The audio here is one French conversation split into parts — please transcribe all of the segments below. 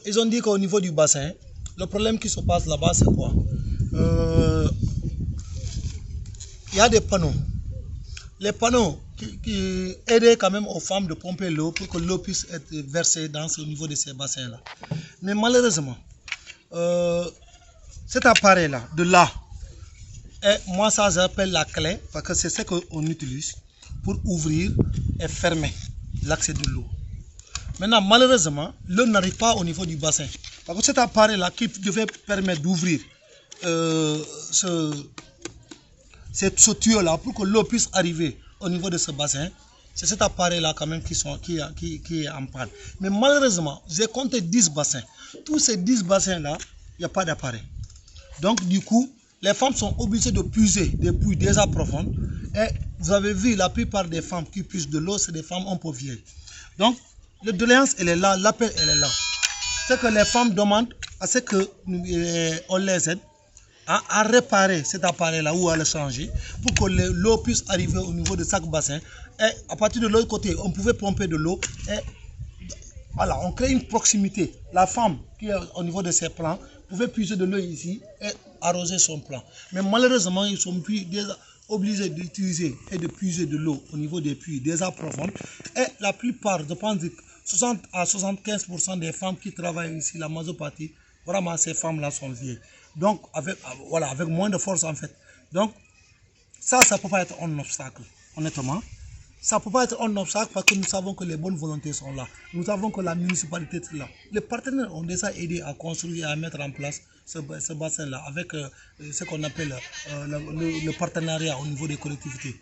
ils ont dit qu'au niveau du bassin, le problème qui se passe là-bas, c'est quoi? Il y a des panneaux. Les panneaux qui aident quand même aux femmes de pomper l'eau pour que l'eau puisse être versée au niveau de ces bassins-là. Mais malheureusement, cet appareil-là, de là, moi ça j'appelle la clé, parce que c'est ce qu'on utilise pour ouvrir et fermer l'accès de l'eau. Maintenant, malheureusement, l'eau n'arrive pas au niveau du bassin. Parce que cet appareil-là qui devait permettre d'ouvrir ce tuyau-là pour que l'eau puisse arriver au niveau de ce bassin, c'est cet appareil-là quand même qui est en panne. Mais malheureusement, j'ai compté 10 bassins. Tous ces 10 bassins-là, il n'y a pas d'appareil. Donc, du coup, les femmes sont obligées de puiser des puits déjà profondes. Et vous avez vu, la plupart des femmes qui puisent de l'eau, c'est des femmes un peu vieilles. Donc, la doléance, elle est là, l'appel, elle est là. C'est que les femmes demandent à ce qu'on les aide à réparer cet appareil-là ou à le changer pour que l'eau puisse arriver au niveau de chaque bassin. Et à partir de l'autre côté, on pouvait pomper de l'eau et voilà, on crée une proximité. La femme qui est au niveau de ses plants pouvait puiser de l'eau ici et arroser son plant. Mais malheureusement, ils sont déjà obligés d'utiliser et de puiser de l'eau au niveau des puits déjà profonds. Et la plupart, je pense que 60 à 75% des femmes qui travaillent ici, la majeure partie, vraiment ces femmes-là sont vieilles. Donc, avec moins de force en fait. Donc, ça ne peut pas être un obstacle, honnêtement. Ça ne peut pas être un obstacle parce que nous savons que les bonnes volontés sont là. Nous savons que la municipalité est là. Les partenaires ont déjà aidé à construire et à mettre en place ce bassin-là avec ce qu'on appelle le partenariat au niveau des collectivités.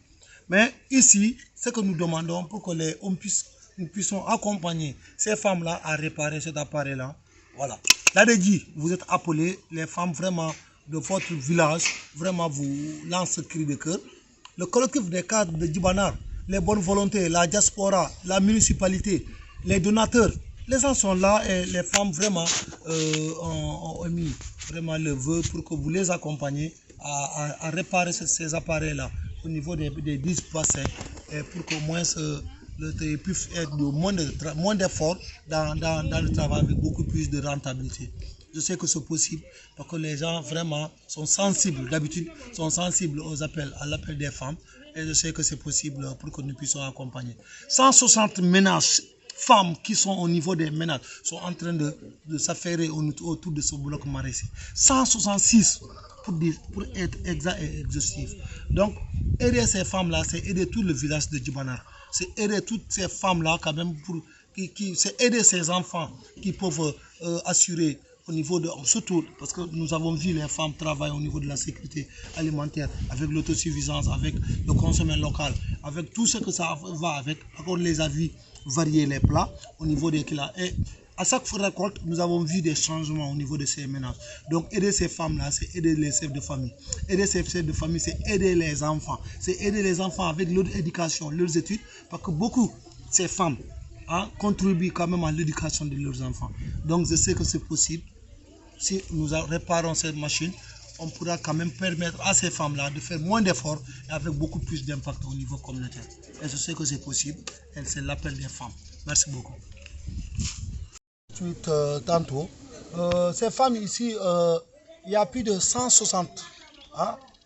Mais ici, ce que nous demandons pour que nous puissions accompagner ces femmes-là à réparer cet appareil-là. Voilà. Là-dedans, vous êtes appelés, les femmes vraiment de votre village, vraiment vous lancent ce cri de cœur. Le collectif des cadres de Djibanar, les bonnes volontés, la diaspora, la municipalité, les donateurs, les gens sont là et les femmes vraiment ont émis vraiment le vœu pour que vous les accompagniez à réparer ces appareils-là au niveau des 10 bassins et pour qu'au moins le puisse être de moins d'efforts dans le travail avec beaucoup plus de rentabilité. Je sais que c'est possible parce que les gens vraiment sont sensibles, d'habitude sont sensibles à l'appel des femmes et je sais que c'est possible pour que nous puissions accompagner. 160 ménages, femmes qui sont au niveau des ménages sont en train de s'affairer autour de ce bloc maraîcher. 166 pour être exact et exhaustif. Donc, aider ces femmes-là, c'est aider tout le village de Djibanar. C'est aider toutes ces femmes-là quand même, c'est aider ces enfants qui peuvent assurer au niveau de, surtout parce que nous avons vu les femmes travailler au niveau de la sécurité alimentaire, avec l'autosuffisance, avec le consommé local, avec tout ce que ça va avec. On les a vu varier les plats au niveau des kilos. Et à chaque récolte, nous avons vu des changements au niveau de ces ménages. Donc aider ces femmes-là, c'est aider les chefs de famille. Aider ces chefs de famille, c'est aider les enfants. C'est aider les enfants avec leur éducation, leurs études, parce que beaucoup, ces femmes, contribuent quand même à l'éducation de leurs enfants. Donc je sais que c'est possible. Si nous réparons cette machine, on pourra quand même permettre à ces femmes-là de faire moins d'efforts et avec beaucoup plus d'impact au niveau communautaire. Et je sais que c'est possible. Et c'est l'appel des femmes. Merci beaucoup. Tantôt, ces femmes ici, il y a plus de 160,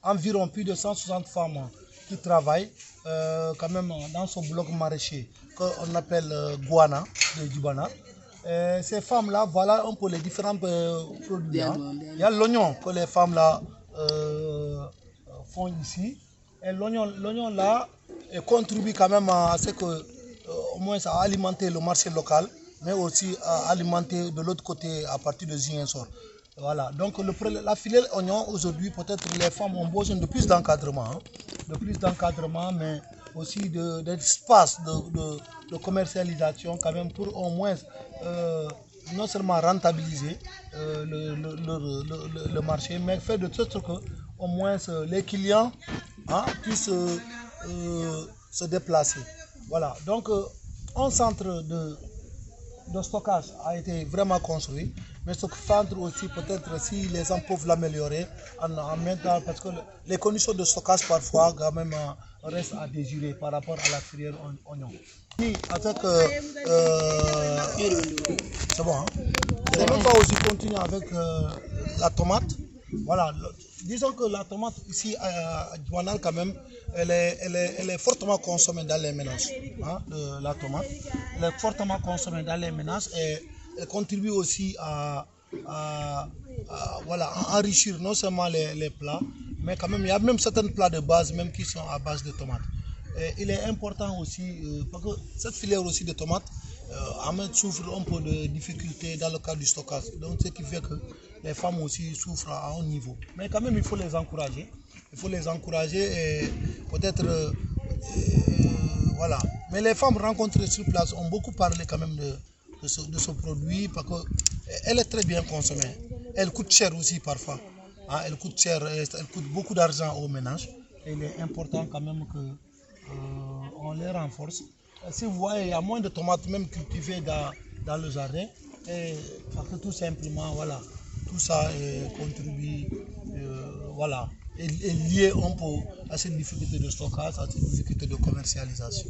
environ plus de 160 femmes qui travaillent quand même dans ce bloc maraîcher qu'on appelle Guana de Djibanar. Ces femmes-là, voilà un peu les différents produits. Il y a l'oignon que les femmes-là font ici. Et l'oignon là contribue quand même à ce que, au moins, à alimenter le marché local, mais aussi à alimenter de l'autre côté à partir de Ziguinchor. Voilà. Donc la filière oignon, aujourd'hui, peut-être les femmes ont besoin de plus d'encadrement. Mais aussi d'espace de commercialisation quand même pour au moins non seulement rentabiliser le marché, mais faire de sorte que au moins les clients puissent se déplacer. Voilà, donc un centre de stockage a été vraiment construit, mais ce centre aussi peut-être si les gens peuvent l'améliorer en même temps, parce que les conditions de stockage parfois quand même restent à désirer par rapport à la filière oignon. Avec c'est bon, même pas aussi continuer avec la tomate. Voilà, disons que la tomate ici à Douanal quand même, elle est fortement consommée dans les ménages. Hein, la tomate, elle est fortement consommée dans les ménages et elle contribue aussi voilà, à enrichir non seulement les plats, mais quand même il y a même certains plats de base même qui sont à base de tomates. Et il est important aussi, parce que cette filière aussi de tomates, Ahmed souffre un peu de difficultés dans le cadre du stockage. Donc, ce qui fait que les femmes aussi souffrent à un niveau. Mais quand même, il faut les encourager. Il faut les encourager et peut-être. Voilà. Mais les femmes rencontrées sur place ont beaucoup parlé quand même de ce produit parce qu'elle est très bien consommée. Elle coûte cher aussi parfois. Hein, elle coûte cher, elle coûte beaucoup d'argent aux ménages. Et il est important quand même que on les renforce. Si vous voyez, il y a moins de tomates même cultivées dans le jardin. Et parce que tout simplement, voilà, tout ça contribue, voilà, est lié un peu à cette difficulté de stockage, à cette difficulté de commercialisation.